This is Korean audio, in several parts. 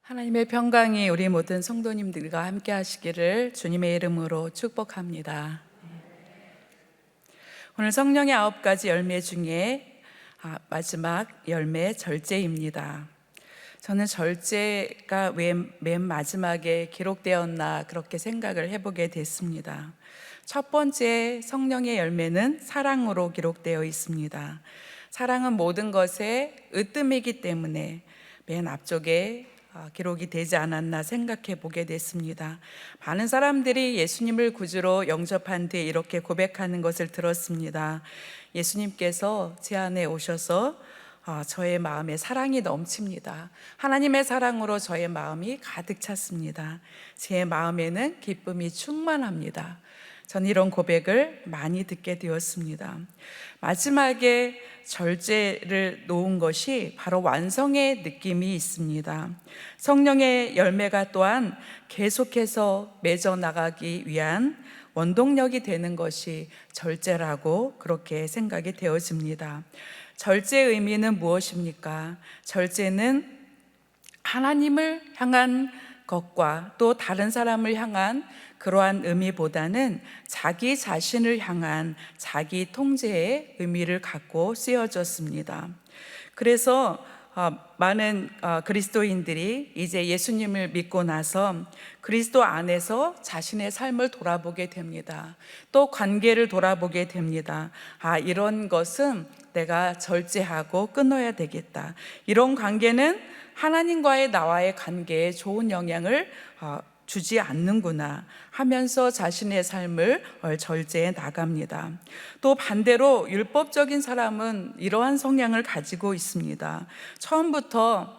하나님의 평강이 우리 모든 성도님들과 함께 하시기를 주님의 이름으로 축복합니다. 오늘 성령의 9가지 열매 중에 마지막 열매 절제입니다. 저는 절제가 왜 맨 마지막에 기록되었나 그렇게 생각을 해보게 됐습니다. 첫 번째 성령의 열매는 사랑으로 기록되어 있습니다. 사랑은 모든 것의 으뜸이기 때문에 맨 앞쪽에 기록이 되지 않았나 생각해 보게 됐습니다. 많은 사람들이 예수님을 구주로 영접한 뒤에 이렇게 고백하는 것을 들었습니다. 예수님께서 제 안에 오셔서 저의 마음에 사랑이 넘칩니다. 하나님의 사랑으로 저의 마음이 가득 찼습니다. 제 마음에는 기쁨이 충만합니다. 전 이런 고백을 많이 듣게 되었습니다. 마지막에 절제를 놓은 것이 바로 완성의 느낌이 있습니다. 성령의 열매가 또한 계속해서 맺어 나가기 위한 원동력이 되는 것이 절제라고 그렇게 생각이 되어집니다. 절제의 의미는 무엇입니까? 절제는 하나님을 향한 것과 또 다른 사람을 향한 그러한 의미보다는 자기 자신을 향한 자기 통제의 의미를 갖고 쓰여졌습니다. 그래서 많은 그리스도인들이 이제 예수님을 믿고 나서 그리스도 안에서 자신의 삶을 돌아보게 됩니다. 또 관계를 돌아보게 됩니다. 이런 것은 내가 절제하고 끊어야 되겠다. 이런 관계는 하나님과의 나와의 관계에 좋은 영향을 주지 않는구나 하면서 자신의 삶을 절제해 나갑니다. 또 반대로 율법적인 사람은 이러한 성향을 가지고 있습니다. 처음부터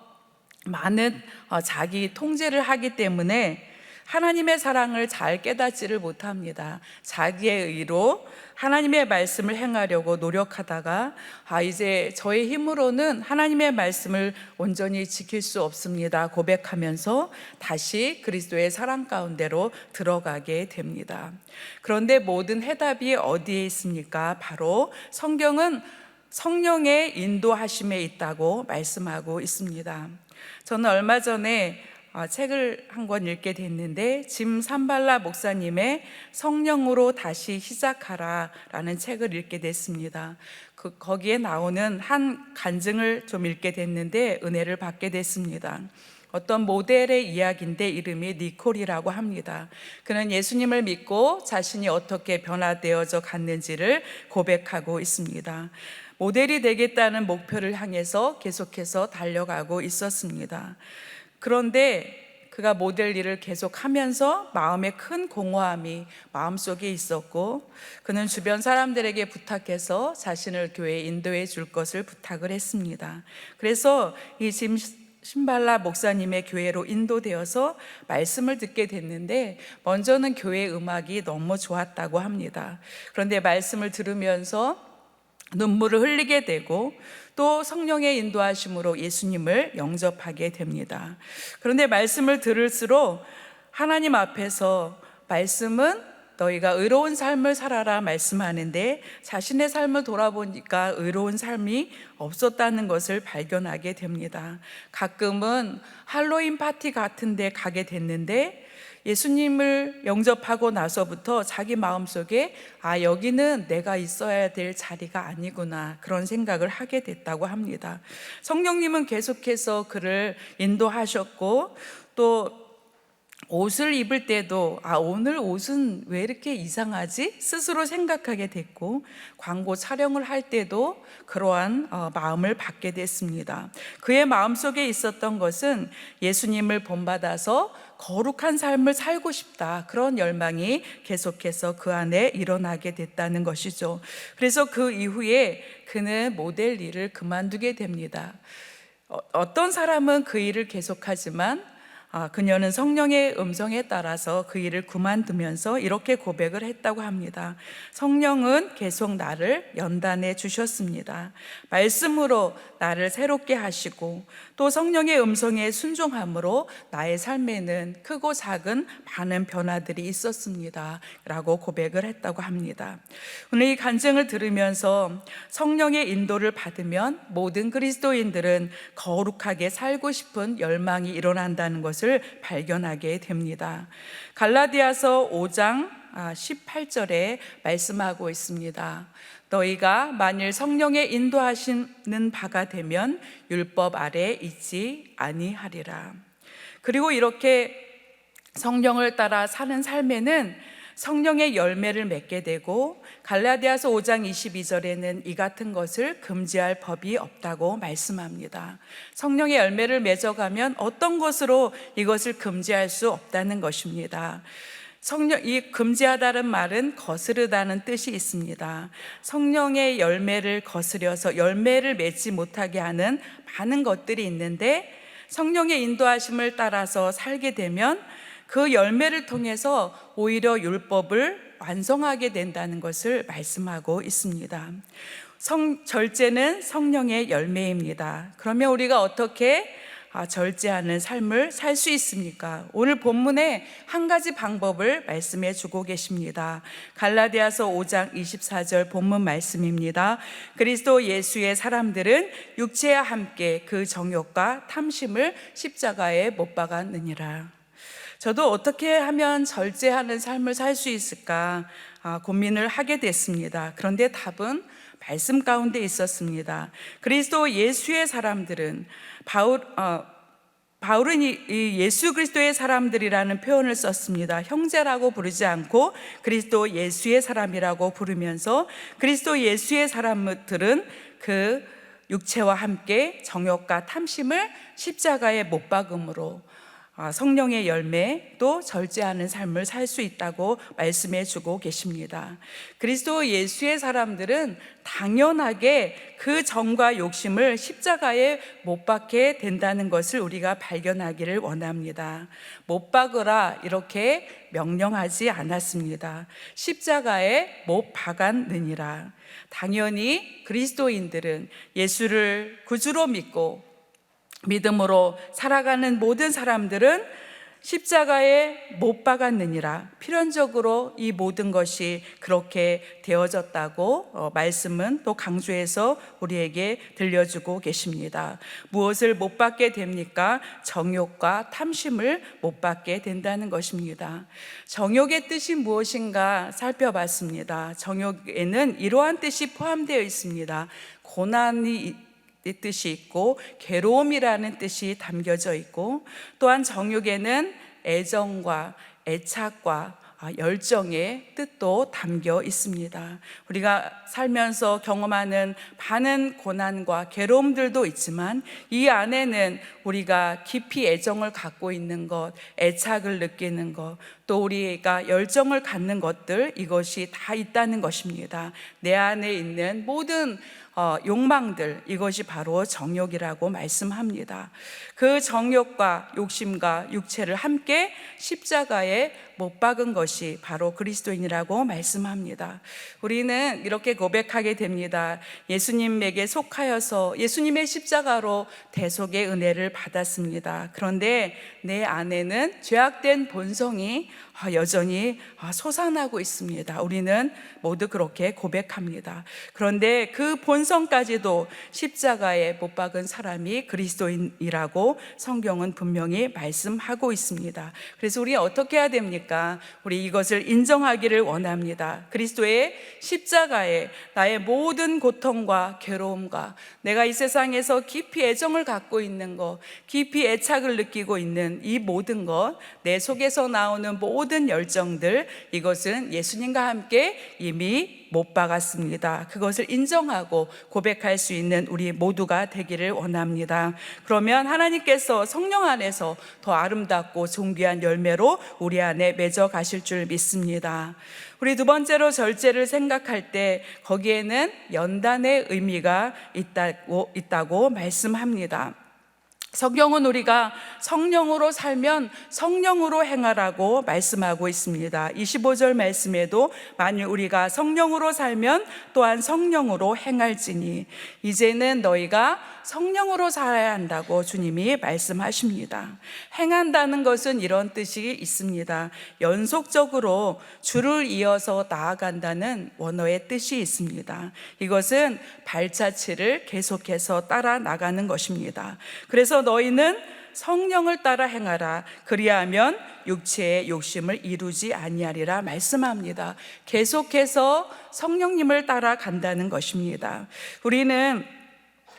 많은 자기 통제를 하기 때문에 하나님의 사랑을 잘 깨닫지를 못합니다. 자기의 의로 하나님의 말씀을 행하려고 노력하다가 이제 저의 힘으로는 하나님의 말씀을 온전히 지킬 수 없습니다 고백하면서 다시 그리스도의 사랑 가운데로 들어가게 됩니다. 그런데 모든 해답이 어디에 있습니까? 바로 성경은 성령의 인도하심에 있다고 말씀하고 있습니다. 저는 얼마 전에 책을 한 권 읽게 됐는데 짐 산발라 목사님의 성령으로 다시 시작하라 라는 책을 읽게 됐습니다. 거기에 나오는 한 간증을 좀 읽게 됐는데 은혜를 받게 됐습니다. 어떤 모델의 이야기인데 이름이 니콜이라고 합니다. 그는 예수님을 믿고 자신이 어떻게 변화되어져 갔는지를 고백하고 있습니다. 모델이 되겠다는 목표를 향해서 계속해서 달려가고 있었습니다. 그런데 그가 모델 일을 계속하면서 마음에 큰 공허함이 마음속에 있었고 그는 주변 사람들에게 부탁해서 자신을 교회에 인도해 줄 것을 부탁을 했습니다. 그래서 이 짐 신발라 목사님의 교회로 인도되어서 말씀을 듣게 됐는데 먼저는 교회 음악이 너무 좋았다고 합니다. 그런데 말씀을 들으면서 눈물을 흘리게 되고 또 성령의 인도하심으로 예수님을 영접하게 됩니다. 그런데 말씀을 들을수록 하나님 앞에서 말씀은 너희가 의로운 삶을 살아라 말씀하는데 자신의 삶을 돌아보니까 의로운 삶이 없었다는 것을 발견하게 됩니다. 가끔은 할로윈 파티 같은 데 가게 됐는데 예수님을 영접하고 나서부터 자기 마음속에 여기는 내가 있어야 될 자리가 아니구나 그런 생각을 하게 됐다고 합니다. 성령님은 계속해서 그를 인도하셨고 또 옷을 입을 때도 오늘 옷은 왜 이렇게 이상하지? 스스로 생각하게 됐고 광고 촬영을 할 때도 그러한 마음을 받게 됐습니다. 그의 마음속에 있었던 것은 예수님을 본받아서 거룩한 삶을 살고 싶다 그런 열망이 계속해서 그 안에 일어나게 됐다는 것이죠. 그래서 그 이후에 그는 모델 일을 그만두게 됩니다. 어떤 사람은 그 일을 계속하지만 그녀는 성령의 음성에 따라서 그 일을 그만두면서 이렇게 고백을 했다고 합니다. 성령은 계속 나를 연단해 주셨습니다. 말씀으로 나를 새롭게 하시고 또 성령의 음성에 순종함으로 나의 삶에는 크고 작은 많은 변화들이 있었습니다 라고 고백을 했다고 합니다. 오늘 이 간증을 들으면서 성령의 인도를 받으면 모든 그리스도인들은 거룩하게 살고 싶은 열망이 일어난다는 것을 발견하게 됩니다. 갈라디아서 5장 18절에 말씀하고 있습니다. 너희가 만일 성령의 인도하시는 바가 되면 율법 아래 있지 아니하리라. 그리고 이렇게 성령을 따라 사는 삶에는 성령의 열매를 맺게 되고 갈라디아서 5장 22절에는 이 같은 것을 금지할 법이 없다고 말씀합니다. 성령의 열매를 맺어가면 어떤 것으로 이것을 금지할 수 없다는 것입니다. 이 금지하다는 말은 거스르다는 뜻이 있습니다. 성령의 열매를 거스려서 열매를 맺지 못하게 하는 많은 것들이 있는데 성령의 인도하심을 따라서 살게 되면 그 열매를 통해서 오히려 율법을 완성하게 된다는 것을 말씀하고 있습니다. 절제는 성령의 열매입니다. 그러면 우리가 어떻게 절제하는 삶을 살 수 있습니까? 오늘 본문에 한 가지 방법을 말씀해 주고 계십니다. 갈라디아서 5장 24절 본문 말씀입니다. 그리스도 예수의 사람들은 육체와 함께 그 정욕과 탐심을 십자가에 못 박았느니라. 저도 어떻게 하면 절제하는 삶을 살 수 있을까 고민을 하게 됐습니다. 그런데 답은 말씀 가운데 있었습니다. 그리스도 예수의 사람들은 바울은 이 예수 그리스도의 사람들이라는 표현을 썼습니다. 형제라고 부르지 않고 그리스도 예수의 사람이라고 부르면서 그리스도 예수의 사람들은 그 육체와 함께 정욕과 탐심을 십자가에 못 박음으로 성령의 열매 또 절제하는 삶을 살 수 있다고 말씀해 주고 계십니다. 그리스도 예수의 사람들은 당연하게 그 정과 욕심을 십자가에 못 박게 된다는 것을 우리가 발견하기를 원합니다. 못 박으라 이렇게 명령하지 않았습니다. 십자가에 못 박았느니라. 당연히 그리스도인들은 예수를 구주로 믿고 믿음으로 살아가는 모든 사람들은 십자가에 못 박았느니라. 필연적으로 이 모든 것이 그렇게 되어졌다고 말씀은 또 강조해서 우리에게 들려주고 계십니다. 무엇을 못 받게 됩니까? 정욕과 탐심을 못 받게 된다는 것입니다. 정욕의 뜻이 무엇인가 살펴봤습니다. 정욕에는 이러한 뜻이 포함되어 있습니다. 고난이 뜻이 있고 괴로움이라는 뜻이 담겨져 있고 또한 정욕에는 애정과 애착과 열정의 뜻도 담겨 있습니다. 우리가 살면서 경험하는 많은 고난과 괴로움들도 있지만 이 안에는 우리가 깊이 애정을 갖고 있는 것, 애착을 느끼는 것, 또 우리가 열정을 갖는 것들, 이것이 다 있다는 것입니다. 내 안에 있는 모든 욕망들, 이것이 바로 정욕이라고 말씀합니다. 그 정욕과 욕심과 육체를 함께 십자가에 못 박은 것이 바로 그리스도인이라고 말씀합니다. 우리는 이렇게 고백하게 됩니다. 예수님에게 속하여서 예수님의 십자가로 대속의 은혜를 받았습니다. 그런데 내 안에는 죄악된 본성이 여전히 솟아나고 있습니다. 우리는 모두 그렇게 고백합니다. 그런데 그 본성까지도 십자가에 못 박은 사람이 그리스도인이라고 성경은 분명히 말씀하고 있습니다. 그래서 우리 어떻게 해야 됩니까? 우리 이것을 인정하기를 원합니다. 그리스도의 십자가에 나의 모든 고통과 괴로움과 내가 이 세상에서 깊이 애정을 갖고 있는 것, 깊이 애착을 느끼고 있는 이 모든 것, 내 속에서 나오는 모든 열정들, 이것은 예수님과 함께 이미 못 박았습니다. 그것을 인정하고 고백할 수 있는 우리 모두가 되기를 원합니다. 그러면 하나님께서 성령 안에서 더 아름답고 존귀한 열매로 우리 안에 맺어 가실 줄 믿습니다. 우리 두 번째로 절제를 생각할 때 거기에는 연단의 의미가 있다고 말씀합니다. 성경은 우리가 성령으로 살면 성령으로 행하라고 말씀하고 있습니다. 25절 말씀에도 만일 우리가 성령으로 살면 또한 성령으로 행할지니 이제는 너희가 성령으로 살아야 한다고 주님이 말씀하십니다. 행한다는 것은 이런 뜻이 있습니다. 연속적으로 줄을 이어서 나아간다는 원어의 뜻이 있습니다. 이것은 발자취를 계속해서 따라 나가는 것입니다. 그래서 너희는 성령을 따라 행하라. 그리하면 육체의 욕심을 이루지 아니하리라 말씀합니다. 계속해서 성령님을 따라간다는 것입니다. 우리는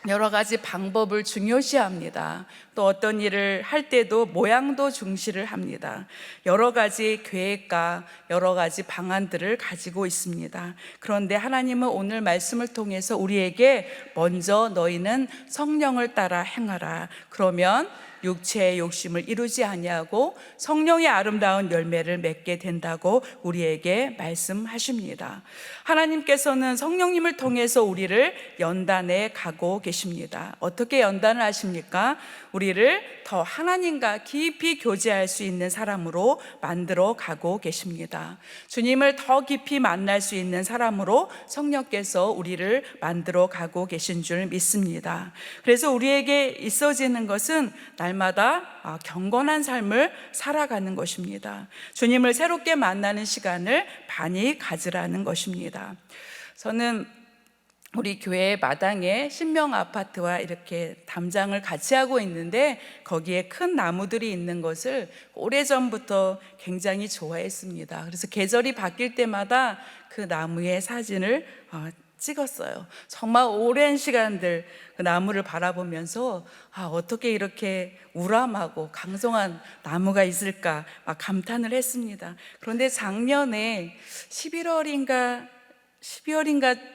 여러 가지 방법을 중요시합니다. 또 어떤 일을 할 때도 모양도 중시를 합니다. 여러 가지 계획과 여러 가지 방안들을 가지고 있습니다. 그런데 하나님은 오늘 말씀을 통해서 우리에게 먼저 너희는 성령을 따라 행하라. 그러면 육체의 욕심을 이루지 아니하고 성령의 아름다운 열매를 맺게 된다고 우리에게 말씀하십니다. 하나님께서는 성령님을 통해서 우리를 연단해 가고 계십니다. 어떻게 연단을 하십니까? 우리를 더 하나님과 깊이 교제할 수 있는 사람으로 만들어 가고 계십니다. 주님을 더 깊이 만날 수 있는 사람으로 성령께서 우리를 만들어 가고 계신 줄 믿습니다. 그래서 우리에게 있어지는 것은 날마다 경건한 삶을 살아가는 것입니다. 주님을 새롭게 만나는 시간을 많이 가지라는 것입니다. 저는 우리 교회 마당에 신명 아파트와 이렇게 담장을 같이 하고 있는데 거기에 큰 나무들이 있는 것을 오래전부터 굉장히 좋아했습니다. 그래서 계절이 바뀔 때마다 그 나무의 사진을 찍었어요. 정말 오랜 시간들 그 나무를 바라보면서 어떻게 이렇게 우람하고 강성한 나무가 있을까 막 감탄을 했습니다. 그런데 작년에 12월인가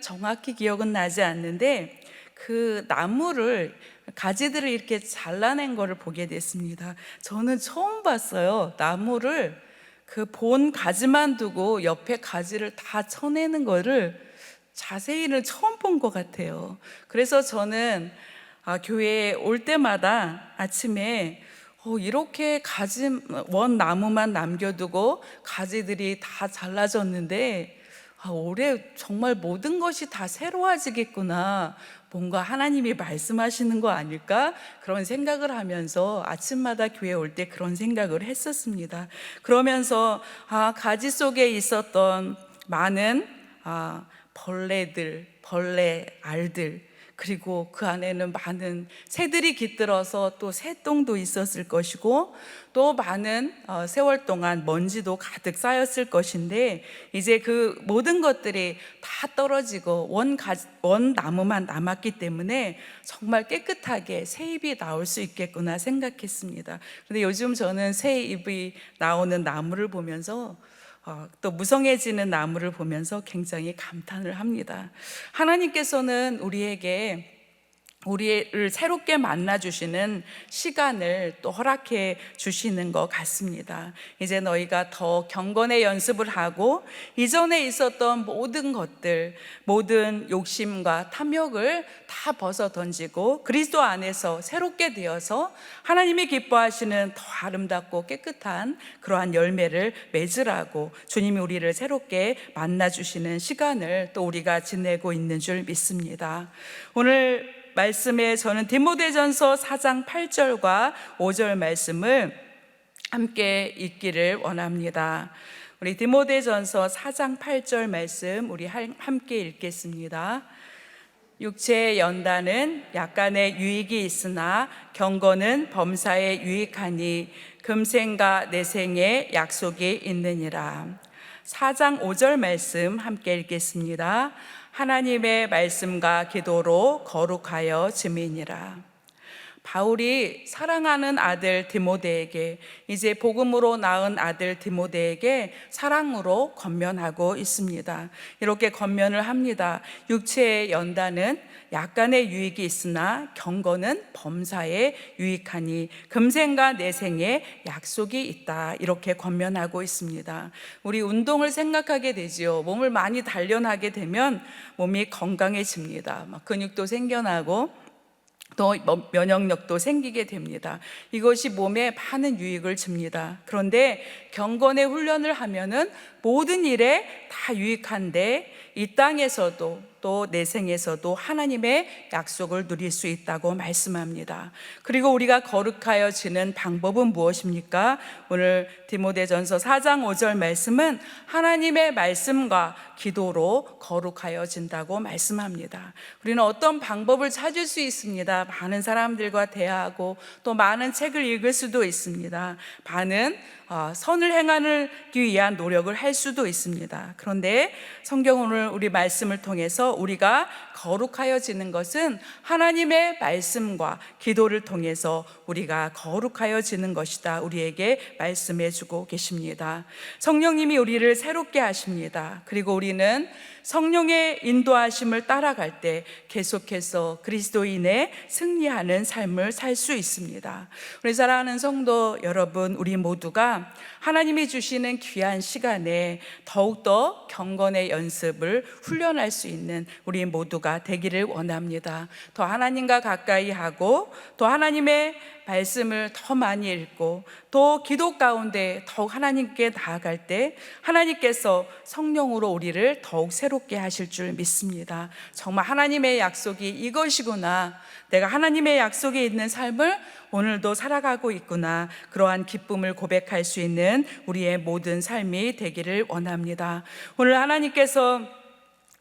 정확히 기억은 나지 않는데 그 나무를 가지들을 이렇게 잘라낸 거를 보게 됐습니다. 저는 처음 봤어요. 나무를 그 본 가지만 두고 옆에 가지를 다 쳐내는 거를 자세히는 처음 본 것 같아요. 그래서 저는 교회에 올 때마다 아침에 이렇게 원 나무만 남겨두고 가지들이 다 잘라졌는데 올해 정말 모든 것이 다 새로워지겠구나, 뭔가 하나님이 말씀하시는 거 아닐까? 그런 생각을 하면서 아침마다 교회 올 때 그런 생각을 했었습니다. 그러면서 가지 속에 있었던 많은 벌레 알들, 그리고 그 안에는 많은 새들이 깃들어서 또 새똥도 있었을 것이고 또 많은 세월 동안 먼지도 가득 쌓였을 것인데 이제 그 모든 것들이 다 떨어지고 원 나무만 남았기 때문에 정말 깨끗하게 새 잎이 나올 수 있겠구나 생각했습니다. 그런데 요즘 저는 새 잎이 나오는 나무를 보면서 또 무성해지는 나무를 보면서 굉장히 감탄을 합니다. 하나님께서는 우리를 새롭게 만나주시는 시간을 또 허락해 주시는 것 같습니다. 이제 너희가 더 경건의 연습을 하고 이전에 있었던 모든 것들, 모든 욕심과 탐욕을 다 벗어 던지고 그리스도 안에서 새롭게 되어서 하나님이 기뻐하시는 더 아름답고 깨끗한 그러한 열매를 맺으라고 주님이 우리를 새롭게 만나주시는 시간을 또 우리가 지내고 있는 줄 믿습니다. 오늘 말씀에 저는 디모데전서 4장 8절과 5절 말씀을 함께 읽기를 원합니다. 우리 디모데전서 4장 8절 말씀 우리 함께 읽겠습니다. 육체의 연단은 약간의 유익이 있으나 경건은 범사에 유익하니 금생과 내생에 약속이 있느니라. 4장 5절 말씀 함께 읽겠습니다. 하나님의 말씀과 기도로 거룩하여 지미니라. 바울이 사랑하는 아들 디모데에게, 이제 복음으로 낳은 아들 디모데에게 사랑으로 권면하고 있습니다. 이렇게 권면을 합니다. 육체의 연단은 약간의 유익이 있으나 경건은 범사에 유익하니 금생과 내생에 약속이 있다. 이렇게 권면하고 있습니다. 우리 운동을 생각하게 되지요. 몸을 많이 단련하게 되면 몸이 건강해집니다. 근육도 생겨나고 또 면역력도 생기게 됩니다. 이것이 몸에 많은 유익을 줍니다. 그런데 경건의 훈련을 하면은 모든 일에 다 유익한데 이 땅에서도 또 내생에서도 하나님의 약속을 누릴 수 있다고 말씀합니다. 그리고 우리가 거룩하여지는 방법은 무엇입니까? 오늘 디모데전서 4장 5절 말씀은 하나님의 말씀과 기도로 거룩하여진다고 말씀합니다. 우리는 어떤 방법을 찾을 수 있습니다. 많은 사람들과 대화하고 또 많은 책을 읽을 수도 있습니다. 많은 선을 행하기 위한 노력을 할 수도 있습니다. 그런데 성경 오늘 우리 말씀을 통해서 우리가 거룩하여지는 것은 하나님의 말씀과 기도를 통해서 우리가 거룩하여지는 것이다. 우리에게 말씀해 주고 계십니다. 성령님이 우리를 새롭게 하십니다. 그리고 우리는 성령의 인도하심을 따라갈 때 계속해서 그리스도인의 승리하는 삶을 살 수 있습니다. 우리 사랑하는 성도 여러분, 우리 모두가 하나님이 주시는 귀한 시간에 더욱더 경건의 연습을 훈련할 수 있는 우리 모두가 되기를 원합니다. 더 하나님과 가까이 하고 또 하나님의 말씀을 더 많이 읽고 또 기도 가운데 더욱 하나님께 나아갈 때 하나님께서 성령으로 우리를 더욱 새롭게 하실 줄 믿습니다. 정말 하나님의 약속이 이것이구나, 내가 하나님의 약속에 있는 삶을 오늘도 살아가고 있구나, 그러한 기쁨을 고백할 수 있는 우리의 모든 삶이 되기를 원합니다. 오늘 하나님께서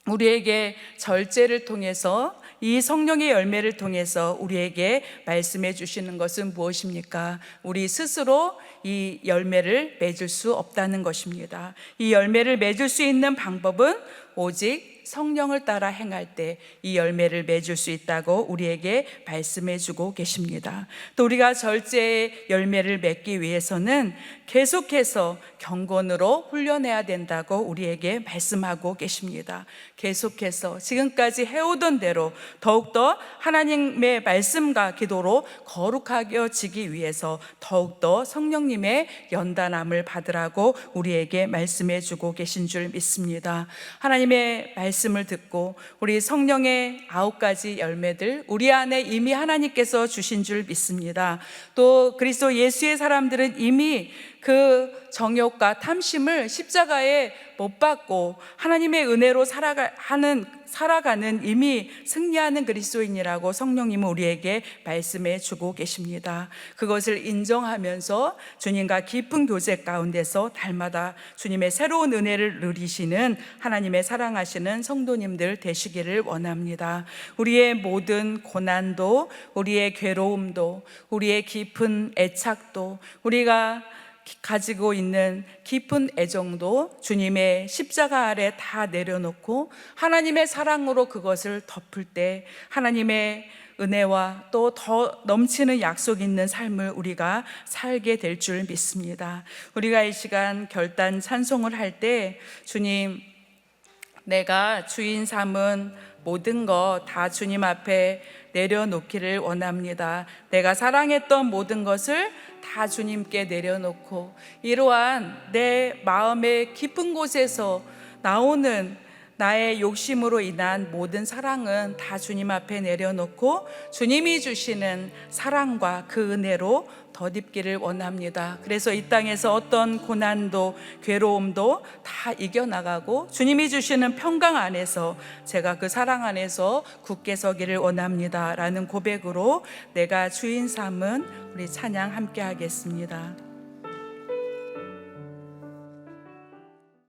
우리에게 절제를 통해서 이 성령의 열매를 통해서 우리에게 말씀해 주시는 것은 무엇입니까? 우리 스스로 이 열매를 맺을 수 없다는 것입니다. 이 열매를 맺을 수 있는 방법은 오직 성령을 따라 행할 때 이 열매를 맺을 수 있다고 우리에게 말씀해 주고 계십니다. 또 우리가 절제의 열매를 맺기 위해서는 계속해서 경건으로 훈련해야 된다고 우리에게 말씀하고 계십니다. 계속해서 지금까지 해오던 대로 더욱더 하나님의 말씀과 기도로 거룩하여지기 위해서 더욱더 성령님의 연단함을 받으라고 우리에게 말씀해 주고 계신 줄 믿습니다. 하나님의 말씀을 듣고 우리 성령의 9가지 열매들 우리 안에 이미 하나님께서 주신 줄 믿습니다. 또 그리스도 예수의 사람들은 이미 그 정욕과 탐심을 십자가에 못 박고 하나님의 은혜로 살아가는 이미 승리하는 그리스도인이라고 성령님은 우리에게 말씀해 주고 계십니다. 그것을 인정하면서 주님과 깊은 교제 가운데서 달마다 주님의 새로운 은혜를 누리시는 하나님의 사랑하시는 성도님들 되시기를 원합니다. 우리의 모든 고난도, 우리의 괴로움도, 우리의 깊은 애착도, 우리가 가지고 있는 깊은 애정도 주님의 십자가 아래 다 내려놓고 하나님의 사랑으로 그것을 덮을 때 하나님의 은혜와 또 더 넘치는 약속 있는 삶을 우리가 살게 될 줄 믿습니다. 우리가 이 시간 결단 찬송을 할 때 주님, 내가 주인 삼은 모든 것 다 주님 앞에 내려놓기를 원합니다. 내가 사랑했던 모든 것을 다 주님께 내려놓고 이러한 내 마음의 깊은 곳에서 나오는 나의 욕심으로 인한 모든 사랑은 다 주님 앞에 내려놓고 주님이 주시는 사랑과 그 은혜로 덧입기를 원합니다. 그래서 이 땅에서 어떤 고난도 괴로움도 다 이겨나가고 주님이 주시는 평강 안에서 제가 그 사랑 안에서 굳게 서기를 원합니다 라는 고백으로 내가 주인 삼은 우리 찬양 함께 하겠습니다.